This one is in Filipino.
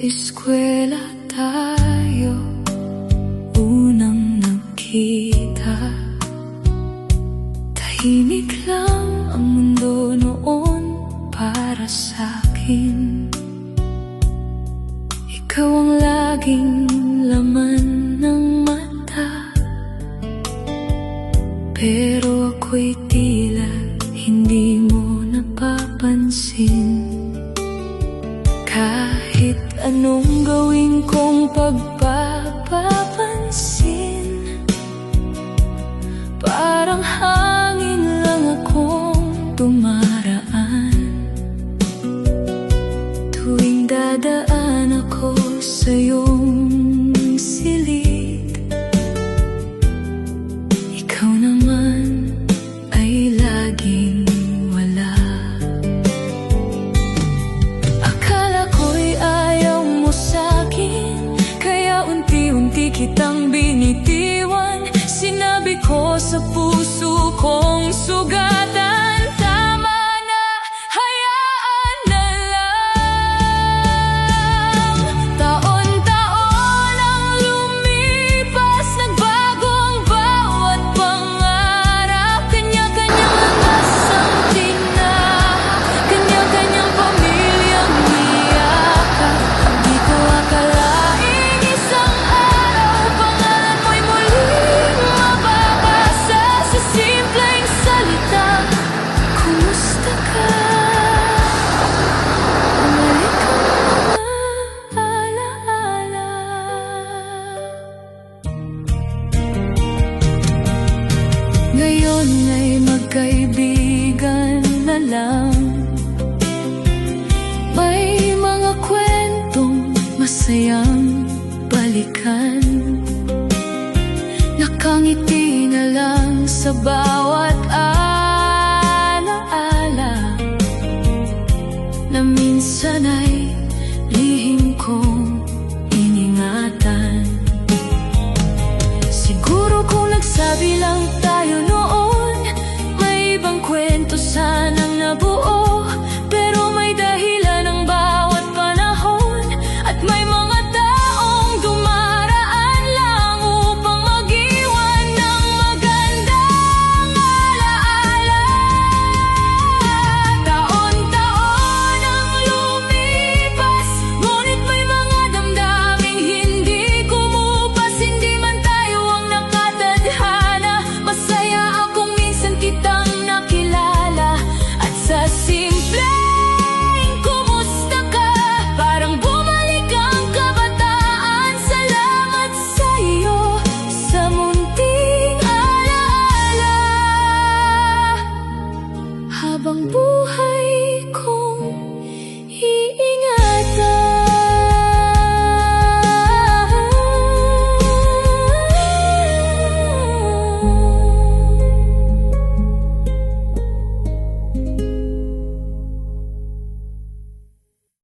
eskwela tayo unang nagkita. Tahimik lang ang mundo noon para sa'kin. Ikaw ang laging laman ng mata, pero ako'y tila hindi mo napapansin. Kahit anong gawin kong pagpapansin, parang hangin lang akong dumaraan. Tuwing dadaan ako sa iyong silid, ikaw naman ay laging wala. Akala ko'y ayaw mo sa'kin, kaya unti-unti kitang binitiwan. Sinabi ko sa puso kong sugatan, tama na, hayaan na lang. Taon-taon ang lumipas, nagbago ang bawat pangarap. Kanya-kanyang langasang tinahak, kanya-kanyang pamilyang niyakap. Di ko akalaing isang araw pangalan mo'y muling mababasa sa simpleng salita, kumusta ka? Bumalik ka na alaala. Ngayon ay magkaibigan na lang. May mga kwentong masayang balikan, nakangiti na lang sa bawat